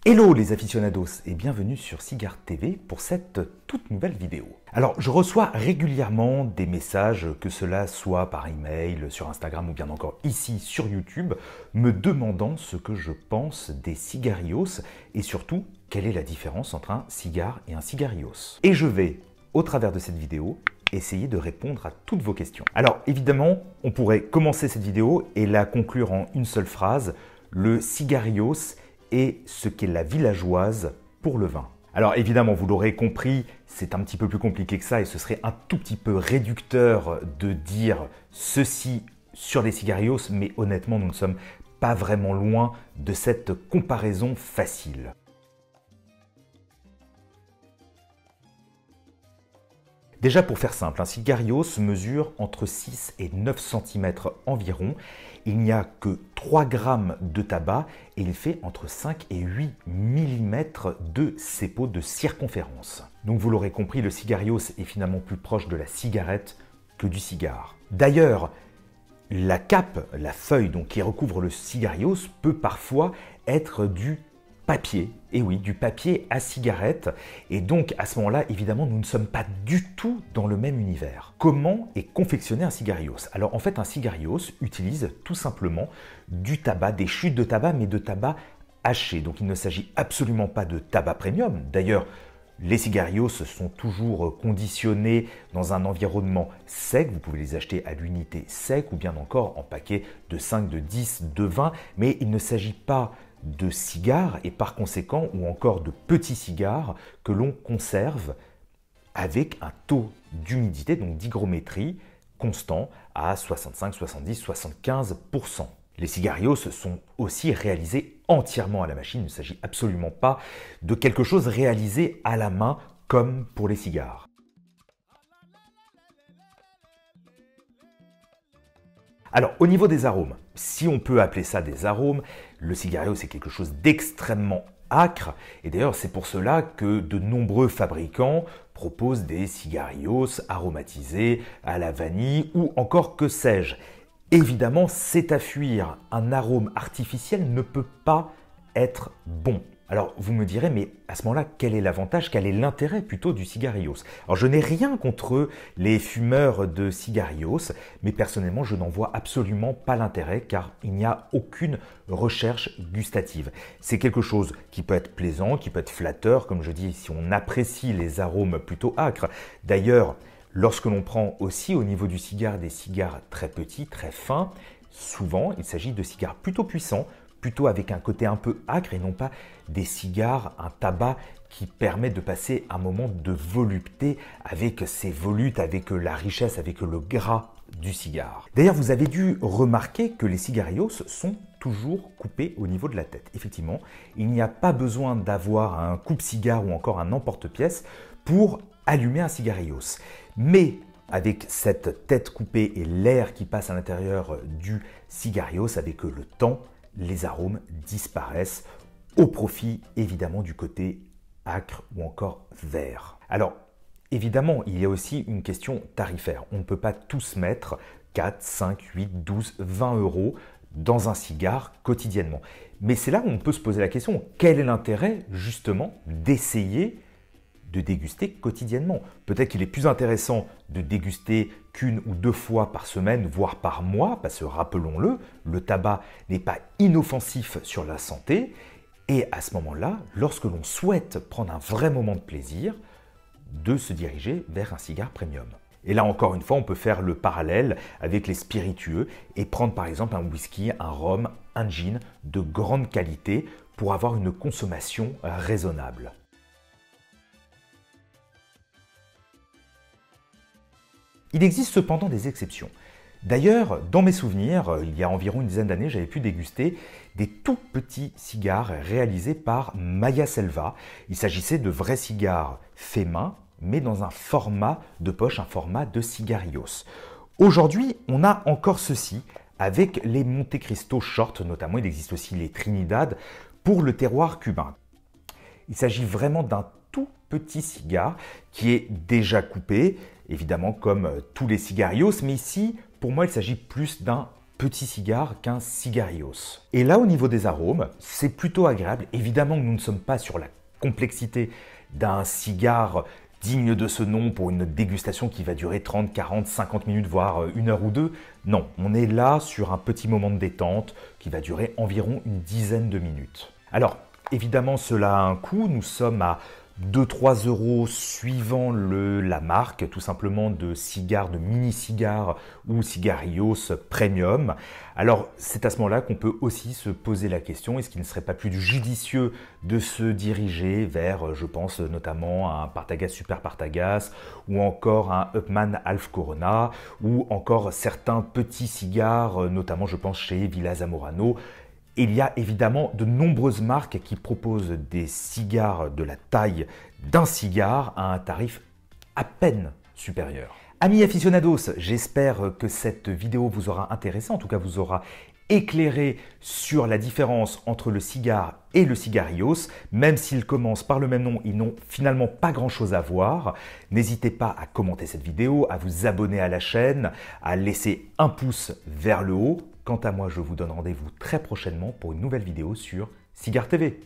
Hello les aficionados et bienvenue sur Cigare TV pour cette toute nouvelle vidéo. Alors je reçois régulièrement des messages, que cela soit par email, sur Instagram ou bien encore ici sur YouTube, me demandant ce que je pense des cigarios et surtout quelle est la différence entre un cigare et un cigarios. Et je vais, au travers de cette vidéo, essayer de répondre à toutes vos questions. Alors évidemment, on pourrait commencer cette vidéo et la conclure en une seule phrase, le cigarios et ce qu'est la villageoise pour le vin. Alors évidemment, vous l'aurez compris, c'est un petit peu plus compliqué que ça et ce serait un tout petit peu réducteur de dire ceci sur les cigarios, mais honnêtement, nous ne sommes pas vraiment loin de cette comparaison facile. Déjà pour faire simple, un cigarios mesure entre 6 et 9 cm environ. Il n'y a que 3 grammes de tabac et il fait entre 5 et 8 mm de cepo de circonférence. Donc vous l'aurez compris, le cigarios est finalement plus proche de la cigarette que du cigare. D'ailleurs, la cape, la feuille donc, qui recouvre le cigarios peut parfois être du papier, et oui, du papier à cigarette, et donc à ce moment-là, évidemment, nous ne sommes pas du tout dans le même univers. Comment est confectionné un cigarios? Alors en fait, un cigarios utilise tout simplement du tabac, des chutes de tabac, mais de tabac haché, donc il ne s'agit absolument pas de tabac premium. D'ailleurs, les cigarios sont toujours conditionnés dans un environnement sec, vous pouvez les acheter à l'unité sec ou bien encore en paquet de 5, de 10, de 20, mais il ne s'agit pas de cigares et par conséquent ou encore de petits cigares que l'on conserve avec un taux d'humidité, donc d'hygrométrie constant à 65, 70, 75%. Les cigarios sont aussi réalisés entièrement à la machine, il ne s'agit absolument pas de quelque chose réalisé à la main comme pour les cigares. Alors, au niveau des arômes, si on peut appeler ça des arômes, le cigarios c'est quelque chose d'extrêmement âcre. Et d'ailleurs, c'est pour cela que de nombreux fabricants proposent des cigarios aromatisés à la vanille ou encore que sais-je. Évidemment, c'est à fuir. Un arôme artificiel ne peut pas être bon. Alors, vous me direz, mais à ce moment-là, quel est l'avantage, quel est l'intérêt plutôt du cigarios? Alors, je n'ai rien contre les fumeurs de cigarios, mais personnellement, je n'en vois absolument pas l'intérêt car il n'y a aucune recherche gustative. C'est quelque chose qui peut être plaisant, qui peut être flatteur, comme je dis, si on apprécie les arômes plutôt âcres. D'ailleurs, lorsque l'on prend aussi au niveau du cigare des cigares très petits, très fins, souvent, il s'agit de cigares plutôt puissants, plutôt avec un côté un peu âcre et non pas des cigares, un tabac qui permet de passer un moment de volupté avec ses volutes, avec la richesse, avec le gras du cigare. D'ailleurs, vous avez dû remarquer que les cigarios sont toujours coupés au niveau de la tête. Effectivement, il n'y a pas besoin d'avoir un coupe-cigare ou encore un emporte-pièce pour allumer un cigarios. Mais avec cette tête coupée et l'air qui passe à l'intérieur du cigarios, avec le temps, les arômes disparaissent au profit évidemment du côté âcre ou encore vert. Alors évidemment, il y a aussi une question tarifaire. On ne peut pas tous mettre 4, 5, 8, 12, 20 euros dans un cigare quotidiennement. Mais c'est là où on peut se poser la question, quel est l'intérêt justement d'essayer de déguster quotidiennement? Peut-être qu'il est plus intéressant de déguster qu'une ou deux fois par semaine, voire par mois, parce que rappelons-le, le tabac n'est pas inoffensif sur la santé. Et à ce moment-là, lorsque l'on souhaite prendre un vrai moment de plaisir, de se diriger vers un cigare premium. Et là encore une fois, on peut faire le parallèle avec les spiritueux et prendre par exemple un whisky, un rhum, un gin de grande qualité pour avoir une consommation raisonnable. Il existe cependant des exceptions. D'ailleurs, dans mes souvenirs, il y a environ une dizaine d'années, j'avais pu déguster des tout petits cigares réalisés par Maya Selva. Il s'agissait de vrais cigares faits main, mais dans un format de poche, un format de cigarios. Aujourd'hui, on a encore ceci avec les Monte Cristo Short, notamment il existe aussi les Trinidad pour le terroir cubain. Il s'agit vraiment d'un tout petit cigare qui est déjà coupé, évidemment comme tous les cigarios, mais ici, pour moi, il s'agit plus d'un petit cigare qu'un cigarillos. Et là, au niveau des arômes, c'est plutôt agréable. Évidemment que nous ne sommes pas sur la complexité d'un cigare digne de ce nom pour une dégustation qui va durer 30, 40, 50 minutes, voire 1 heure ou 2. Non, on est là sur un petit moment de détente qui va durer environ une dizaine de minutes. Alors, évidemment, cela a un coût. Nous sommes à 2-3 euros suivant la marque, tout simplement de cigares, de mini-cigares ou cigarillos premium. Alors, c'est à ce moment-là qu'on peut aussi se poser la question, est-ce qu'il ne serait pas plus judicieux de se diriger vers, je pense notamment un Partagas Super Partagas ou encore un Upmann Half Corona ou encore certains petits cigares, notamment je pense chez Villa Zamorano. Il y a évidemment de nombreuses marques qui proposent des cigares de la taille d'un cigare à un tarif à peine supérieur. Amis aficionados, j'espère que cette vidéo vous aura intéressé, en tout cas vous aura éclairé sur la différence entre le cigare et le cigarillos. Même s'ils commencent par le même nom, ils n'ont finalement pas grand chose à voir. N'hésitez pas à commenter cette vidéo, à vous abonner à la chaîne, à laisser un pouce vers le haut. Quant à moi, je vous donne rendez-vous très prochainement pour une nouvelle vidéo sur Cigare TV.